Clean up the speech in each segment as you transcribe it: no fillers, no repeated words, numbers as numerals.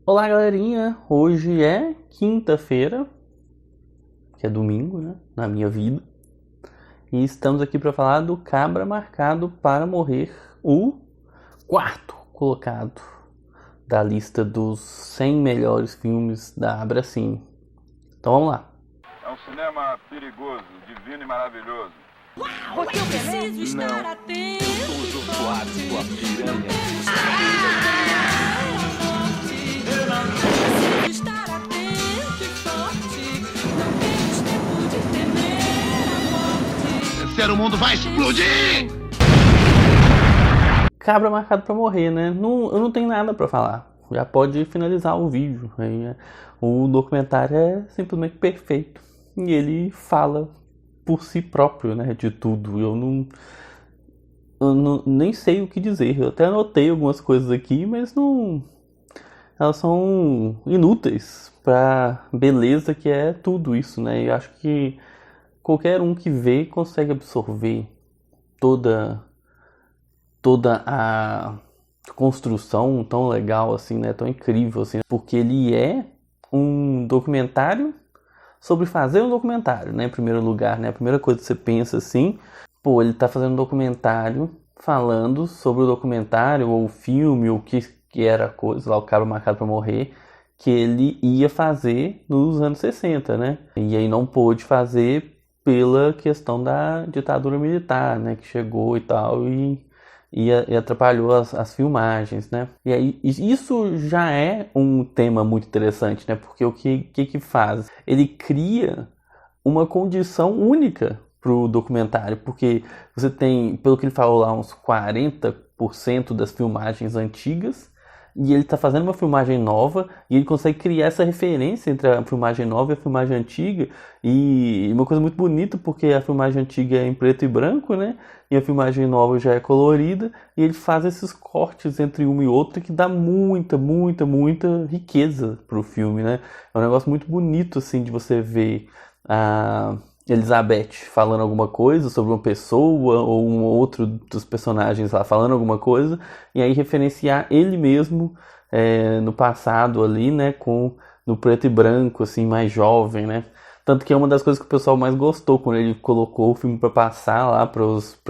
Olá, galerinha! Hoje é quinta-feira, que é domingo, né? Na minha vida. E estamos aqui para falar do Cabra Marcado para Morrer, o quarto colocado da lista dos 100 melhores filmes da Abracine. Então vamos lá. É um cinema perigoso, divino e maravilhoso. Porque eu preciso estar atento. Eu sou suave, sua piranha. Preciso estar atento e forte. Não temos tempo de temer a morte. O mundo vai explodir! Cabra Marcado para Morrer, né? Eu não tenho nada para falar. Já pode finalizar o vídeo. O documentário é simplesmente perfeito. E ele fala por si próprio, né, de tudo. Nem sei o que dizer. Eu até anotei algumas coisas aqui, mas elas são inúteis para beleza que é tudo isso, né? Eu acho que qualquer um que vê consegue absorver toda a construção tão legal assim, né? Tão incrível assim, porque ele é um documentário sobre fazer um documentário, né? Em primeiro lugar, né? A primeira coisa que você pensa assim, pô, ele tá fazendo um documentário falando sobre o documentário ou o filme ou o que era a coisa lá, o Cabra Marcado para Morrer, que ele ia fazer nos anos 60, né? E aí não pôde fazer pela questão da ditadura militar, né? Que chegou e tal e atrapalhou as filmagens, né? E aí isso já é um tema muito interessante, né? Porque o que faz? Ele cria uma condição única pro documentário, porque você tem, pelo que ele falou lá, uns 40% das filmagens antigas, e ele está fazendo uma filmagem nova, e ele consegue criar essa referência entre a filmagem nova e a filmagem antiga, e uma coisa muito bonita, porque a filmagem antiga é em preto e branco, né? E a filmagem nova já é colorida, e ele faz esses cortes entre uma e outra que dá muita riqueza pro filme, né? É um negócio muito bonito, assim, de você ver a Elizabeth falando alguma coisa sobre uma pessoa ou um outro dos personagens lá falando alguma coisa e aí referenciar ele mesmo no passado ali, né, no preto e branco, assim, mais jovem, né? Tanto que é uma das coisas que o pessoal mais gostou quando ele colocou o filme para passar lá para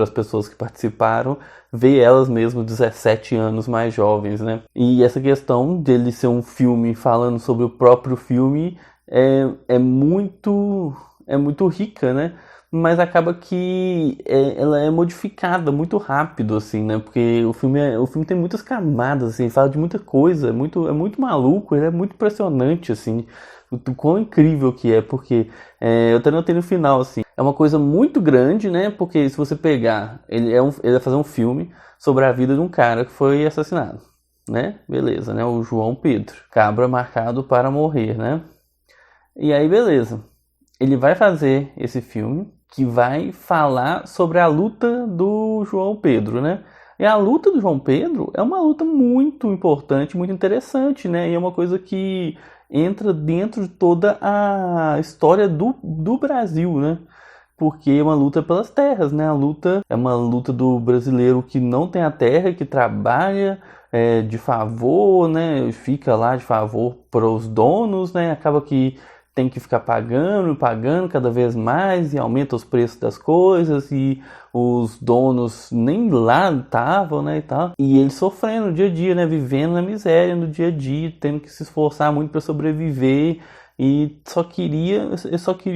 as pessoas que participaram, ver elas mesmo 17 anos mais jovens, né? E essa questão dele ser um filme falando sobre o próprio filme é muito rica, né? Mas acaba que ela é modificada muito rápido, assim, né? Porque o filme tem muitas camadas, assim, fala de muita coisa, é muito maluco, ele é muito impressionante, assim, o quão incrível que é, porque eu até notei no final, assim, é uma coisa muito grande, né? Porque se você pegar, ele vai fazer um filme sobre a vida de um cara que foi assassinado, né? Beleza, né? O João Pedro, Cabra Marcado para Morrer, né? E aí, beleza. Ele vai fazer esse filme que vai falar sobre a luta do João Pedro, né? E a luta do João Pedro é uma luta muito importante, muito interessante, né? E é uma coisa que entra dentro de toda a história do Brasil, né? Porque é uma luta pelas terras, né? A luta é uma luta do brasileiro que não tem a terra, que trabalha de favor, né? Fica lá de favor para os donos, né? Acaba que tem que ficar pagando cada vez mais e aumenta os preços das coisas e os donos nem lá estavam, né, e tal. E eles sofrendo no dia a dia, né, vivendo na miséria no dia a dia, tendo que se esforçar muito para sobreviver e só queria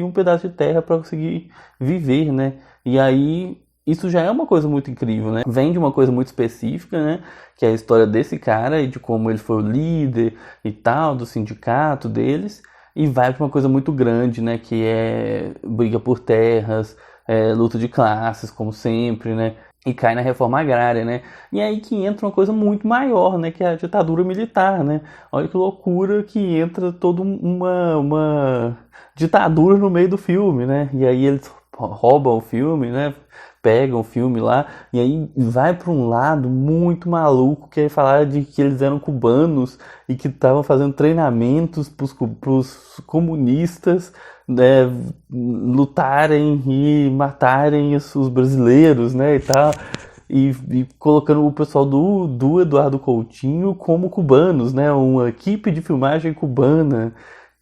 um pedaço de terra para conseguir viver, né? E aí isso já é uma coisa muito incrível, né? Vem de uma coisa muito específica, né? Que é a história desse cara e de como ele foi o líder e tal, do sindicato deles. E vai para uma coisa muito grande, né? Que é briga por terras, luta de classes, como sempre, né? E cai na reforma agrária, né? E aí que entra uma coisa muito maior, né? Que é a ditadura militar, né? Olha que loucura que entra toda uma ditadura no meio do filme, né? E aí eles roubam o filme, né? Pegam o filme lá e aí vai para um lado muito maluco que aí falaram de que eles eram cubanos e que estavam fazendo treinamentos para os comunistas, né, lutarem e matarem os brasileiros, né, e tal. e colocando o pessoal do Eduardo Coutinho como cubanos, né? Uma equipe de filmagem cubana.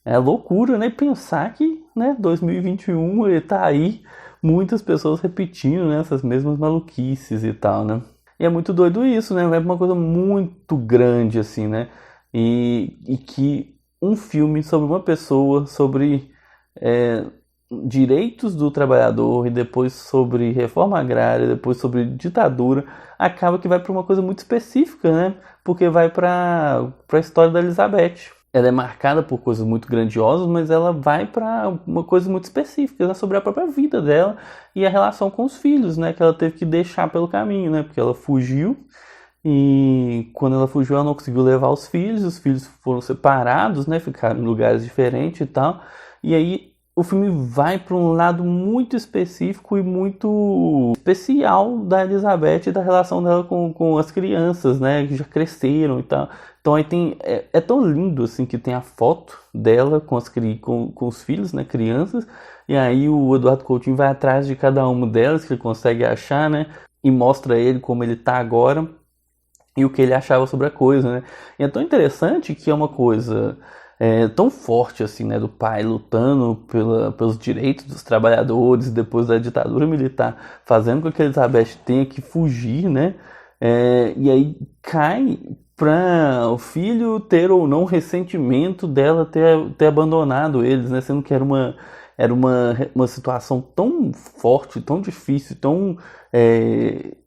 É loucura, né? Pensar que, né, 2021 ele tá aí, muitas pessoas repetindo, né, essas mesmas maluquices e tal, né? E é muito doido isso, né? É uma coisa muito grande, assim, né? E que um filme sobre uma pessoa, sobre direitos do trabalhador e depois sobre reforma agrária, depois sobre ditadura, acaba que vai para uma coisa muito específica, né? Porque vai para a história da Elizabeth. Ela é marcada por coisas muito grandiosas, mas ela vai para uma coisa muito específica, né? Sobre a própria vida dela e a relação com os filhos, né? Que ela teve que deixar pelo caminho, né? Porque ela fugiu e quando ela fugiu ela não conseguiu levar os filhos foram separados, né? Ficaram em lugares diferentes e tal. E aí o filme vai para um lado muito específico e muito especial da Elizabeth e da relação dela com as crianças, né? Que já cresceram e tal. Então aí tem, é tão lindo assim que tem a foto dela com os filhos, né, crianças, e aí o Eduardo Coutinho vai atrás de cada uma delas que ele consegue achar, né, e mostra ele como ele tá agora e o que ele achava sobre a coisa, né. E é tão interessante que é uma coisa tão forte assim, né, do pai lutando pelos direitos dos trabalhadores depois da ditadura militar, fazendo com que a Elizabeth tenha que fugir, né, e aí cai para o filho ter ou não ressentimento dela ter abandonado eles, né? Sendo que era uma situação tão forte, tão difícil, tão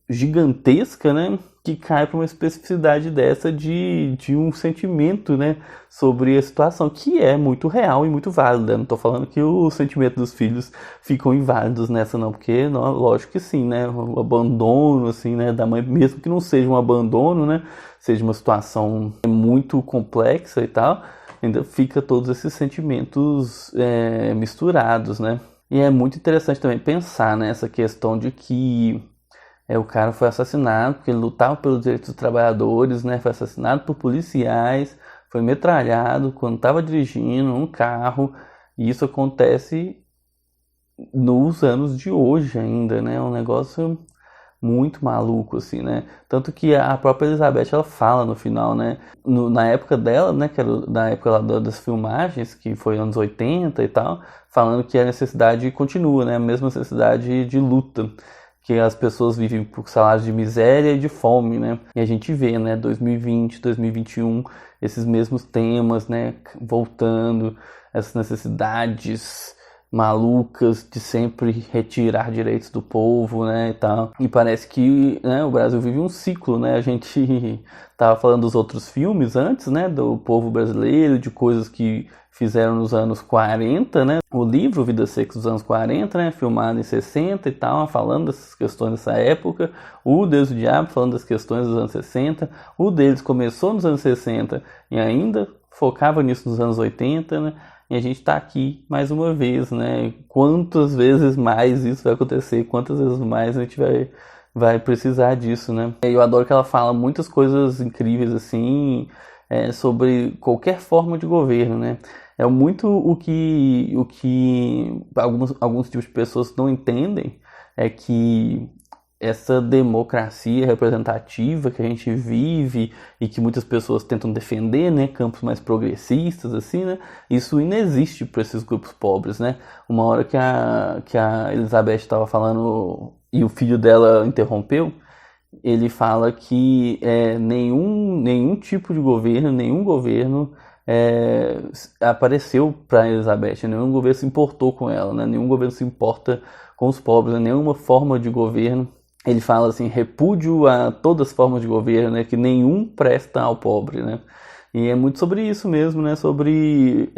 gigantesca, né? Que cai para uma especificidade dessa de um sentimento, né? Sobre a situação, que é muito real e muito válida. Não estou falando que o sentimento dos filhos ficam inválidos nessa, não, porque não, lógico que sim, né? O abandono, assim, né? Da mãe, mesmo que não seja um abandono, né? Seja uma situação muito complexa e tal, ainda fica todos esses sentimentos misturados, né? E é muito interessante também pensar nessa questão de que o cara foi assassinado porque ele lutava pelos direitos dos trabalhadores, né? Foi assassinado por policiais, foi metralhado quando estava dirigindo um carro, e isso acontece nos anos de hoje ainda, né? É um negócio muito maluco, assim, né? Tanto que a própria Elizabeth, ela fala no final, né? Na época dela, né? Que era na época lá das filmagens, que foi anos 80 e tal, falando que a necessidade continua, né? A mesma necessidade de luta, que as pessoas vivem por salários de miséria e de fome, né? E a gente vê, né? 2020, 2021, esses mesmos temas, né? Voltando, essas necessidades malucas de sempre retirar direitos do povo, né, e tal. E parece que, né, o Brasil vive um ciclo, né? A gente tava falando dos outros filmes antes, né, do povo brasileiro, de coisas que fizeram nos anos 40, né? O livro Vida Seca dos anos 40, né, filmado em 60 e tal, falando dessas questões dessa época. O Deus e o Diabo falando das questões dos anos 60. O deles começou nos anos 60 e ainda focava nisso nos anos 80, né? E a gente está aqui mais uma vez, né? Quantas vezes mais isso vai acontecer? Quantas vezes mais a gente vai precisar disso, né? E eu adoro que ela fala muitas coisas incríveis, assim, sobre qualquer forma de governo, né? É muito o que alguns tipos de pessoas não entendem, é que essa democracia representativa que a gente vive e que muitas pessoas tentam defender, né, campos mais progressistas, assim, né, isso inexiste para esses grupos pobres, né. Uma hora que a Elizabeth estava falando e o filho dela interrompeu, ele fala que nenhum tipo de governo, nenhum governo apareceu para Elizabeth, nenhum governo se importou com ela, né, nenhum governo se importa com os pobres, né, nenhuma forma de governo. Ele fala assim, repúdio a todas as formas de governo, né, que nenhum presta ao pobre, né, e é muito sobre isso mesmo, né, sobre,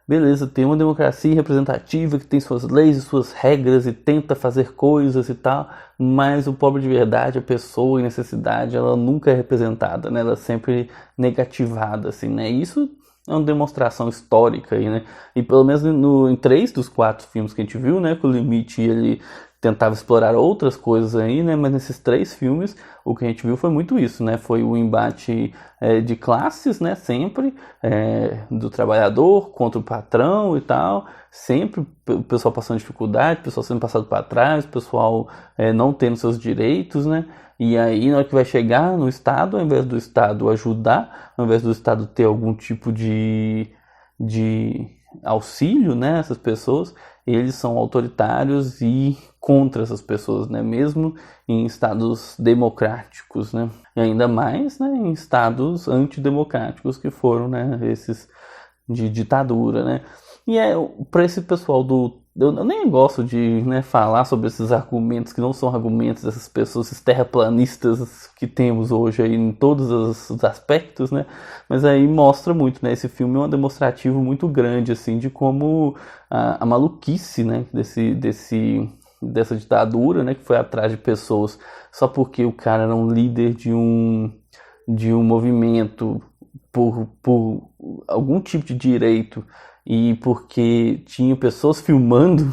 beleza, tem uma democracia representativa que tem suas leis e suas regras e tenta fazer coisas e tal, mas o pobre de verdade, a pessoa em necessidade, ela nunca é representada, né, ela é sempre negativada, assim, né, e isso é uma demonstração histórica aí, né, e pelo menos em 3 dos 4 filmes que a gente viu, né, que o Limite, ele tentava explorar outras coisas aí, né? Mas nesses 3 filmes, o que a gente viu foi muito isso, né? Foi o embate de classes, né? Sempre, do trabalhador contra o patrão e tal. Sempre o pessoal passando dificuldade, o pessoal sendo passado para trás, o pessoal não tendo seus direitos, né? E aí, na hora que vai chegar no Estado, ao invés do Estado ajudar, ao invés do Estado ter algum tipo de auxílio, né, essas pessoas, eles são autoritários e contra essas pessoas, né, mesmo em estados democráticos, né, e ainda mais, né, em estados antidemocráticos que foram, né, esses de ditadura, né. E para esse pessoal eu nem gosto de, né, falar sobre esses argumentos que não são argumentos dessas pessoas, esses terraplanistas que temos hoje aí em todos os aspectos, né? Mas aí mostra muito, né? Esse filme é um demonstrativo muito grande, assim, de como a maluquice, né, dessa ditadura, né, que foi atrás de pessoas só porque o cara era um líder de um movimento por algum tipo de direito, e porque tinha pessoas filmando,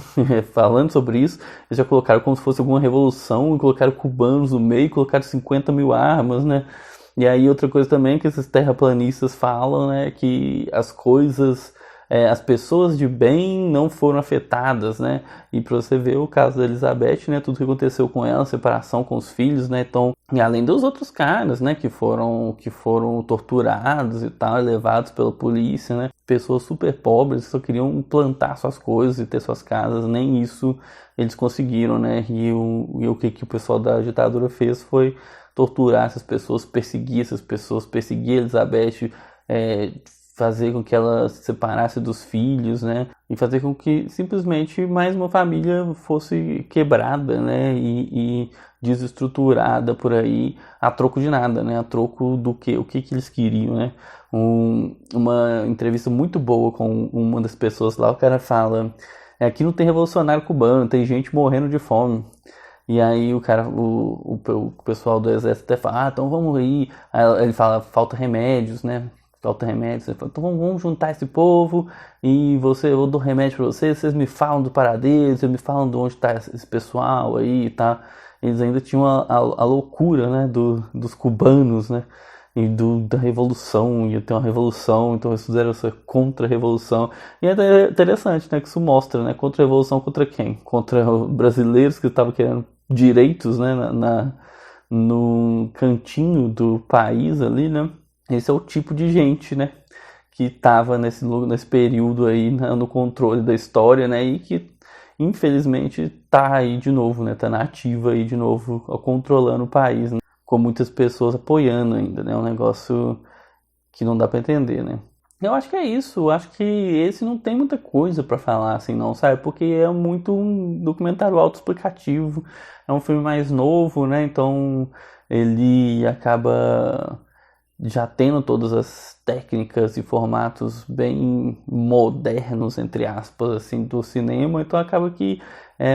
falando sobre isso, eles já colocaram como se fosse alguma revolução, e colocaram cubanos no meio, colocaram 50 mil armas, né? E aí outra coisa também que esses terraplanistas falam, né, que as coisas, as pessoas de bem não foram afetadas, né? E para você ver o caso da Elizabeth, né, tudo que aconteceu com ela, separação com os filhos, né? Então, e além dos outros caras, né, que foram torturados e tal, levados pela polícia, né? Pessoas super pobres que só queriam plantar suas coisas e ter suas casas, nem isso eles conseguiram, né? E o que o pessoal da ditadura fez foi torturar essas pessoas, perseguir Elizabeth, fazer com que ela se separasse dos filhos, né? E fazer com que simplesmente mais uma família fosse quebrada, né? E desestruturada por aí, a troco de nada, né? A troco do quê? O que eles queriam, né? Uma entrevista muito boa com uma das pessoas lá, o cara fala: aqui não tem revolucionário cubano, tem gente morrendo de fome. E aí o pessoal do exército até fala: então vamos aí. Aí ele fala: falta remédios, né? Falta remédios. Ele fala: então vamos juntar esse povo e eu dou remédio pra vocês me falam do paradeiro, vocês me falam de onde tá esse pessoal aí, tá? Eles ainda tinham a loucura, né, dos cubanos, né? E da revolução, ia ter uma revolução, então eles fizeram essa contra-revolução. E é interessante, né, que isso mostra, né, contra-revolução contra quem? Contra brasileiros que estavam querendo direitos, né, no cantinho do país ali, né. Esse é o tipo de gente, né, que estava nesse período aí, né, no controle da história, né, e que infelizmente tá aí de novo, né, tá na ativa aí de novo, controlando o país, né, com muitas pessoas apoiando ainda, né? Um negócio que não dá pra entender, né? Eu acho que é isso, eu acho que esse não tem muita coisa pra falar, assim, não, sabe? Porque é muito um documentário autoexplicativo, é um filme mais novo, né? Então ele acaba já tendo todas as técnicas e formatos bem modernos, entre aspas, assim, do cinema, então acaba que é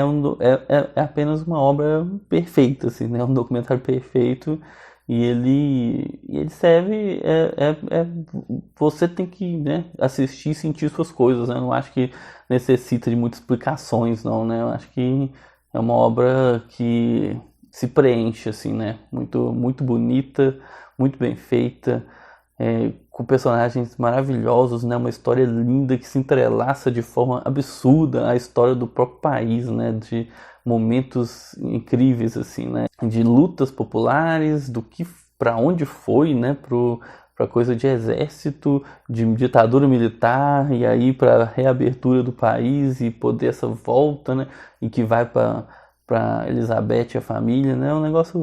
apenas uma obra perfeita, assim, né? Um documentário perfeito, e ele serve, você tem que, né, assistir e sentir suas coisas, né? Eu não acho que necessita de muitas explicações, não, né? Eu acho que é uma obra que se preenche, assim, né? Muito, muito bonita, muito bem feita, com personagens maravilhosos, né? Uma história linda que se entrelaça de forma absurda à história do próprio país, né? De momentos incríveis, assim, né? De lutas populares, para onde foi, né? Para coisa de exército, de ditadura militar, e aí para reabertura do país e poder essa volta, né? E que vai para Elizabeth e a família, né? Um negócio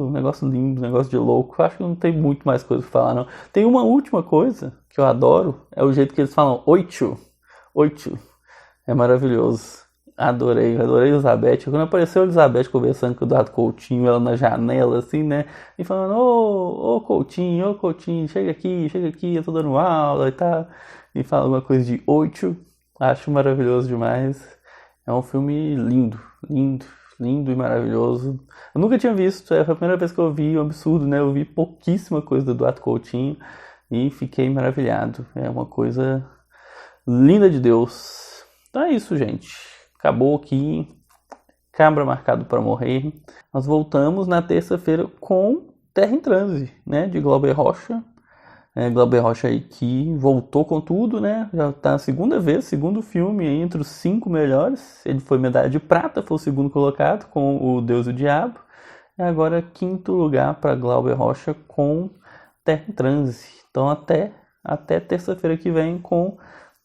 lindo, um negócio de louco. Eu acho que não tem muito mais coisa pra falar, não. Tem uma última coisa que eu adoro, é o jeito que eles falam oicho. Oicho. É maravilhoso. Adorei Elizabeth. Quando apareceu a Elizabeth conversando com o Eduardo Coutinho, ela na janela, assim, né? E falando: ô Coutinho, chega aqui, eu tô dando aula e tal. E fala alguma coisa de oicho. Acho maravilhoso demais. É um filme lindo e maravilhoso. Eu nunca tinha visto, foi a primeira vez que eu vi, um absurdo, né? Eu vi pouquíssima coisa do Eduardo Coutinho e fiquei maravilhado. É uma coisa linda de Deus. Então é isso, gente. Acabou aqui. Cabra Marcado para Morrer. Nós voltamos na terça-feira com Terra em Transe, né, de Glauber Rocha. Glauber Rocha aí que voltou com tudo, né? Já tá a segunda vez, segundo filme entre os 5 melhores. Ele foi medalha de prata, foi o segundo colocado com O Deus e o Diabo. E agora quinto lugar para Glauber Rocha com Terra em Transe. Então até terça-feira que vem com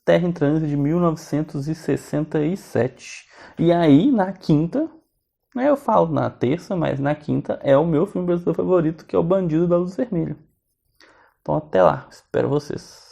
Terra em Transe de 1967. E aí na quinta, eu falo na terça, mas na quinta é o meu filme brasileiro favorito, que é O Bandido da Luz Vermelha. Então até lá, espero vocês.